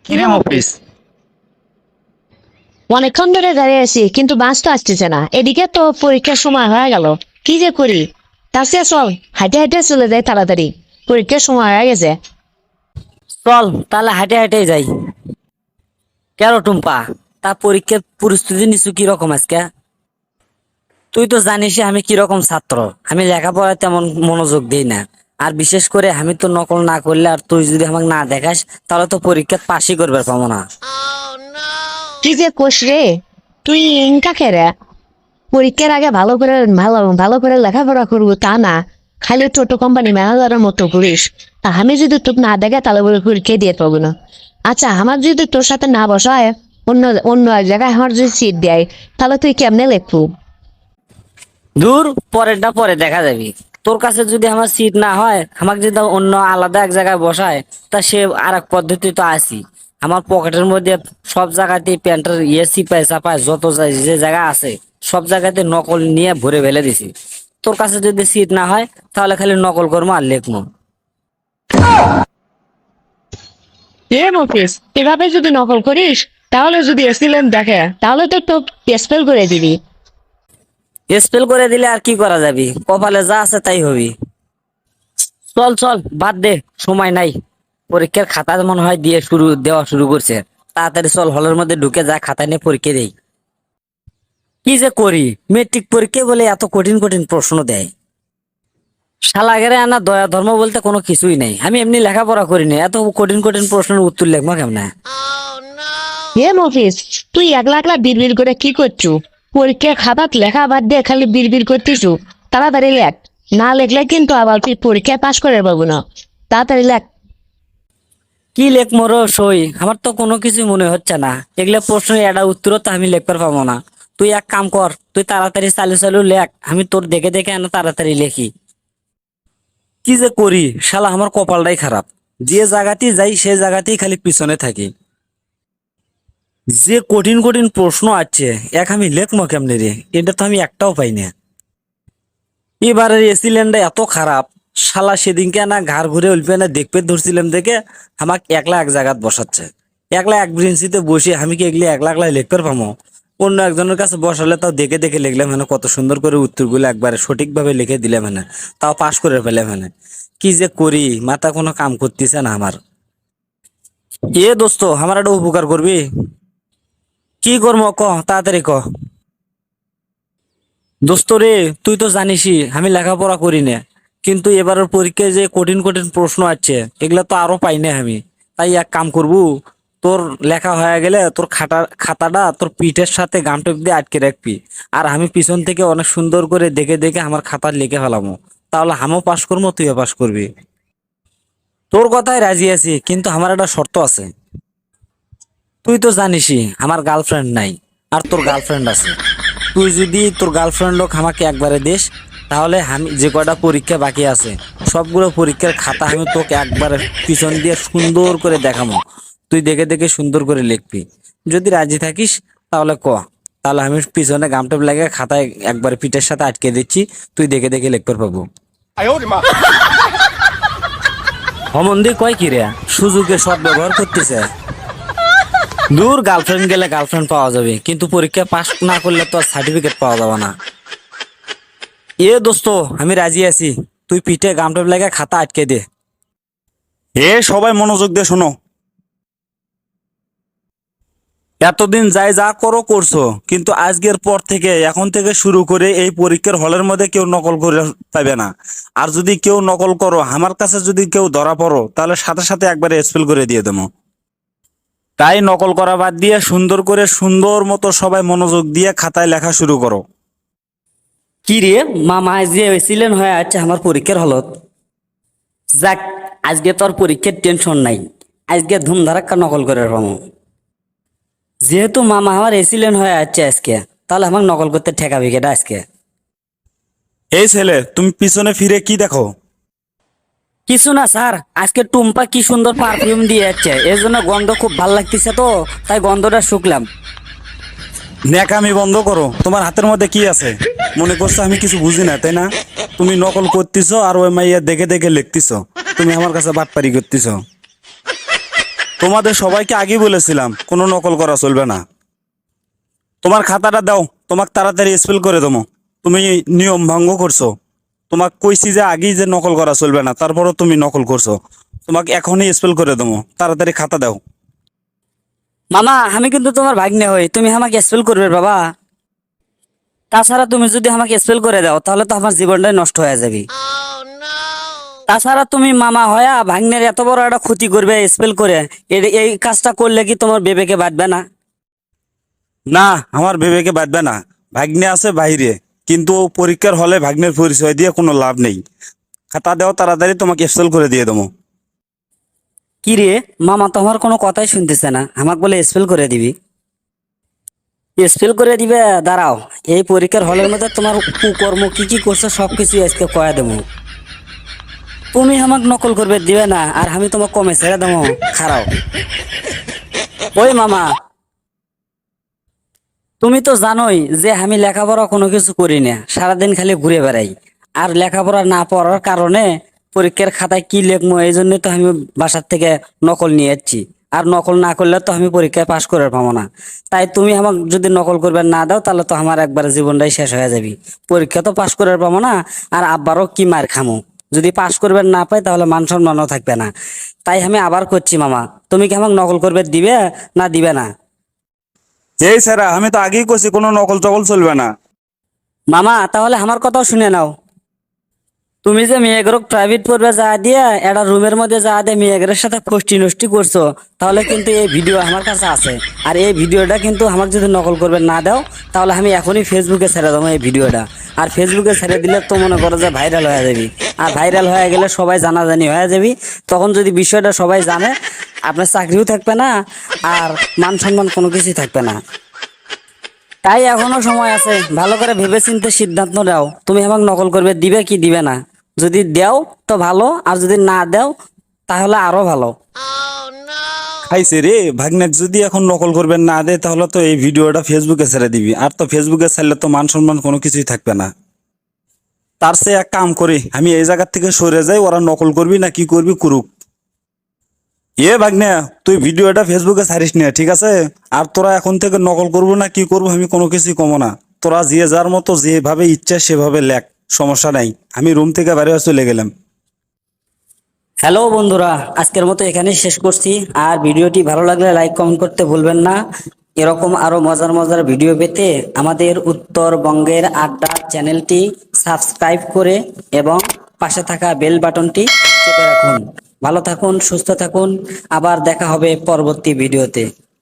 কিরে মফিস, অনেকক্ষণ ধরে দাঁড়িয়ে আছি কিন্তু বাস তো আসতেছে না। এদিকে তো পরীক্ষার সময় হয়ে গেল, কি যে করি। তাছাড়া চল হাঁটে হাঁটে চলে যাই তাড়াতাড়ি, পরীক্ষার সময় হয়ে গেছে। চল তাহলে হাঁটে হাঁটে যাই। কেন টুম্পা, তা পরীক্ষার পরিস্থিতি নিছু কিরকম আজকে? তুই তো জানিস আমি কিরকম ছাত্র, আমি লেখাপড়ায় তেমন মনোযোগ দিই না। আর বিশেষ করে আমি তো নকল না করলে আর তুই যদি আমাকে না দেখাস তাহলে তো পরীক্ষা পাশই করবে পাবো না। কি যে কোষ রে, তুই ইনকা খেরে পরীক্ষার আগে ভালো করে ভালো ভালো করে লেখাপড়া করবো তা না, খালি টোটো কোম্পানি ম্যানেজারের মতো করিস। তা আমি যদি তোকে না দেখে তাহলে বলে পরীক্ষা দিয়ে পাবো না। আচ্ছা, আমার যদি তোর সাথে না বসায়, অন্য অন্য এক জায়গায় আমার যদি সিট দেয়, তাহলে তুই কেমনে লিখবো? দূর, পরেরটা পরে দেখা যাবে। তোর কাছে যদি আমার সিট না হয়, আমাকে যদি অন্য আলাদা এক জায়গায় বসায়, তা সে আর এক পদ্ধতি তো আছি। আমার পকেটের মধ্যে সব জায়গাতে প্যান্টের চিপায় চাপায় যত যে জায়গা আছে সব জায়গাতে নকল নিয়ে ভরে ফেলে দিছি। তোর কাছে যদি সিট না হয় তাহলে খালি নকল করবো আর লিখবো। এ মফিস, এভাবে যদি নকল করিস তাহলে যদি এসিলেন দেখে তাহলে তো তো ফেল করে দিবি। স্পেল করে দিলে আর কি করা যাবে, কপালে যা আছে তাই হবি। চল চল বাদ দে, সময় নাই। পরীক্ষার খাতা মনে হয় দেওয়া শুরু করছে। তাড়াতাড়ি চল, হলের মধ্যে ঢুকে যা খাতা নিয়ে পরীক্ষা দেই। কি যে করি, মেট্রিক পরীক্ষা বলে এত কঠিন কঠিন প্রশ্ন দেয়। শালাগেরে আনা দয়া ধর্ম বলতে কোনো কিছুই নেই। আমি এমনি লেখাপড়া করিনি, এত কঠিন কঠিন প্রশ্নের উত্তর লিখবো কেমনে? হে মফিস, তুই একলা একলা বিড়বিড় করে কি করছু? পরীক্ষার খাতাত লেখা বাদ দিয়ে খালি বিড়বিড় করতেছু। তাড়াতাড়ি লেখ, না লেখলে কিন্তু আবার তুই পরীক্ষায় পাশ করে পাবো না। তাড়াতাড়ি লেখ। কি লেখবো রো সই, আমার তো কোনো কিছু মনে হচ্ছে না। এগুলা প্রশ্ন একটা উত্তর তো আমি লিখতে পাবো না। তুই এক কাম কর, তুই তাড়াতাড়ি চালু চালু লেখ, আমি তোর দেখে দেখে আনা তাড়াতাড়ি লেখি। কি যে করি, শালা আমার কপালটাই খারাপ। যে জায়গাতেই যাই সে জায়গাতেই খালি পিছনে থাকি। যে কঠিন কঠিন প্রশ্ন আছে, এক আমি লেখবো কেমনে রে, এটা তো আমি একটাও পাই না। এবারের এসিল্যান্ডে এত খারাপ, শালা সেদিনকে না ঘাড় ঘুরে উল্পে না দেখতে ধরছিলাম দেখে আমাকে একলা এক জায়গাত বসাচ্ছে। একলা এক ব্রেঞ্চিতে বসে আমি কি এগুলি একলা একলা লিখতে পারবো? অন্য একজনের কাছে বসালে তাও দেখে দেখে লিখলাম, মানে কত সুন্দর করে উত্তরগুলো একবারে সঠিকভাবে লিখে দিলাম, মানে তাও পাশ করে ফেলে। মানে কি যে করি, মাথা কোনো কাম করতেছে না আমার। এ দোস্ত, আমার একটা উপকার করবি? কি করবো ক, তাড়াতাড়ি ক। দোস্ত রে, তুই তো জানিসই আমি লেখাপড়া করি না, কিন্তু এবারের পরীক্ষায় যে কঠিন কঠিন প্রশ্ন আছে এগুলা তো আরো পাই না আমি। তাই এক কাম করবো, তোর লেখা হয়ে গেলে তোর খাতাটা তোর পিঠের সাথে গামটেপ দিয়ে আটকে রাখবি। আর আমি পিছন থেকে অনেক সুন্দর করে দেখে দেখে আমার খাতা লিখে ফেলামো। তাহলে আমিও পাস করবো, তুইও পাস করবি। তোর কথায় রাজি আছি, কিন্তু আমার একটা শর্ত আছে। তুই তো জানিসই আমার গার্লফ্রেন্ড নাই, আর তোর গার্লফ্রেন্ড আছে। তুই যদি তোর গার্লফ্রেন্ড লোক আমাকে একবারে দিস, তাহলে আমি যে কয়টা পরীক্ষা বাকি আছে সবগুলো পরীক্ষার খাতা আমি তোকে একবারে পিছন দিয়ে সুন্দর করে দেখাবো। তুই দেখে দেখে সুন্দর করে লিখবি। যদি রাজি থাকিস তাহলে ক, তাহলে আমি পিছনে গামটেপ লাগে খাতায় একবারে পিঠের সাথে আটকে দিচ্ছি, তুই দেখে দেখে লিখতে পাবো। হমন্দি কয় কি রে, সুযোগে সব ব্যবহার করতেছে। দূর, গার্লফ্রেন্ড গেলে গার্লফ্রেন্ড পাওয়া যাবে, কিন্তু পরীক্ষা পাস না করলে তো সার্টিফিকেট পাওয়া যাবে না। এ দোস্ত, আমি রাজি আছি, তুই পিঠে গামটেপ লাগে খাতা আটকে দে। সবাই মনোযোগ দিয়ে শোনো। এতদিন যাই যা করো করছো, কিন্তু আজকের পর থেকে এখন থেকে শুরু করে এই পরীক্ষার হলের মধ্যে কেউ নকল করে পাবে না। আর যদি কেউ নকল করো, আমার কাছে যদি কেউ ধরা পড়ো, তাহলে সাথে সাথে একবারে এক্সপেল করে দিয়ে দেবো। তাই নকল করা বাদ দিয়ে সুন্দর করে সুন্দর মতো সবাই মনোযোগ দিয়ে খাতায় লেখা শুরু করো। কি রে মামা, আজকে এসিলেন হয়ে আছে আমার পরীক্ষার হলত। যাক, আজকে তোর পরীক্ষার টেনশন নাই, আজকে ধুমধারাক্কা নকল করে পাবো। যেহেতু মামা আমার এসিলেন হয়ে আছে আজকে, তাহলে আমাকে নকল করতে ঠেকাবি কেটা আজকে? এই ছেলে, তুমি পিছনে ফিরে কি দেখো? কিছু না স্যার, আজকে টুম্পা কি সুন্দর পারফিউম দিয়ে যাচ্ছে, এর জন্য গন্ধ খুব ভাল লাগতেছে, তো তাই গন্ধটা শুকলাম। ন্যাকামি বন্ধ করো। তোমার হাতের মধ্যে কি আছে? মনে করছো আমি কিছু বুঝি না, তাই না? তুমি নকল করতেছো আর ওই মাইয়া দেখে দেখে লিখতেছো। তুমি আমার কাছে বাটপারি করতেছো। তোমাদের সবাইকে আগেই বলেছিলাম কোনো নকল করা চলবে না। তোমার খাতাটা দাও, তোমাকে তাড়াতাড়ি স্পেল করে দেবো। তুমি নিয়ম ভঙ্গ করছো। তোমাকে কইছি যে আগেই যে নকল করা চলবে না, তারপরও তুমি নকল করছো। তোমাকে এখনই স্পেল করে দেবো, তাড়াতাড়ি খাতা দাও। মামা আমি কিন্তু তোমার ভাগ্নে হই, তুমি আমাকে স্পেল করবে বাবা। তাছাড়া তুমি যদি আমাকে স্পেল করে দাও তাহলে তো আমার জীবনটাই নষ্ট হয়ে যাবে। তাছাড়া তুমি মামা হয়া ভাগ্নের এত বড় একটা ক্ষতি করবে স্পেল করে, এই কাজটা করলে কি তোমার বিবেকে বাঁধবে না? না, আমার বিবেকে বাঁধবে না। ভাগ্নে আছে বাইরে, কিন্তু পরীক্ষার হলে ভাগ্নের পরিচয় দিয়ে কোনো লাভ নেই। খাতা দাও তাড়াতাড়ি, তোমাকে স্পেল করে দিয়ে দেবো। কি রে, মামা তো আমার কোনো কথাই শুনতেছে না, আমাকে বলে স্পেল করে দিবি। স্পেল করে দিবে, দাঁড়াও। এই পরীক্ষার হলের মধ্যে তোমার কুকর্ম কি কি করছো সবকিছু আজকে কয়া দেবো। তুমি আমাকে নকল করবে দিবে না, আর আমি তোমাকে কমে ছেড়ে দেবো। খারাও। ওই মামা, তুমি তো জানোই যে আমি লেখাপড়া কোনো কিছু করি না, সারাদিন খালি ঘুরে বেড়াই। আর লেখাপড়া না পড়ার কারণে পরীক্ষার খাতায় কি লিখবো এই জন্য তো আমি বাসার থেকে নকল নিয়ে যাচ্ছি। আর নকল না করলে তো আমি পরীক্ষায় পাশ করে পাবো না। তাই তুমি আমাকে যদি নকল করবে না দাও তাহলে তো আমার একবার জীবনটাই শেষ হয়ে যাবে। পরীক্ষা তো পাশ করে পাবো না, আর আব্বারও কি মার খামো। যদি পাশ করবে না পাই তাহলে মান সম্মানও থাকবে না। তাই আমি আবার করছি মামা, তুমি কি আমাকে নকল করবে দিবে না দিবে না? এই স্যারা, আমি তো আগেই কইছি কোনো নকল টকল চলবে না। মামা তাহলে আমার কথাও শুনে নাও। তুমি যে মেয়েগুলো প্রাইভেট পড়বে যা দিয়ে একটা রুমের মধ্যে যা দিয়ে মেয়েগুলোর সাথে ফষ্টি নষ্টি করছো, তাহলে কিন্তু এই ভিডিও আমার কাছে আছে। আর এই ভিডিওটা কিন্তু আমাকে যদি নকল করবে না দাও তাহলে আমি এখনই ফেসবুকে ছেড়ে দেবো এই ভিডিওটা। আর ফেসবুকে ছেড়ে দিলে তো মনে করো যে ভাইরাল হয়ে যাবি। আর ভাইরাল হয়ে গেলে সবাই জানাজানি হয়ে যাবি। তখন যদি বিষয়টা সবাই জানে, আপনার চাকরিও থাকবে না, আর মান সম্মান কোনো কিছুই থাকবে না। তাই এখনো সময় আছে, ভালো করে ভেবে চিন্তে সিদ্ধান্ত নাও, তুমি আমাকে নকল করবে দিবে কি দিবে না। যদি দেও তো ভালো, আর যদি না দেও তাহলে আরো ভালো। খাইছে রে, ভাগ্নে যদি এখন নকল করবেন না দে তাহলে তো এই ভিডিওটা ফেসবুকে ছেড়ে দিবি, আর তো ফেসবুকে ছাড়লে তো মান সম্মান কোনো কিছুই থাকবে না। তার সে এক কাম করি, আমি এই জায়গার থেকে সরে যাই, ওরা নকল করবি না কি করবি করুক। ভাগ্নে, তুই ভিডিওটা ফেসবুকে ছাড়িস না, ঠিক আছে? আর তোরা এখন থেকে নকল করবো না কি করবো আমি কোনো কিছুই কমো না। তোরা যে যার মতো যেভাবে ইচ্ছা সেভাবে লেখ, সমস্যা নাই। আমি রুম থেকে বাইরে চলে গেলাম। হ্যালো বন্ধুরা, আজকের মতো এখানেই শেষ করছি। আর ভিডিওটি ভালো লাগলে লাইক কমেন্ট করতে ভুলবেন না। এরকম আরো মজার মজার ভিডিও পেতে আমাদের উত্তরবঙ্গের আড্ডা চ্যানেলটি সাবস্ক্রাইব করে এবং পাশে থাকা বেল বাটনটি চেপে রাখুন। ভালো থাকুন, সুস্থ থাকুন, আবার দেখা হবে পরবর্তী ভিডিওতে।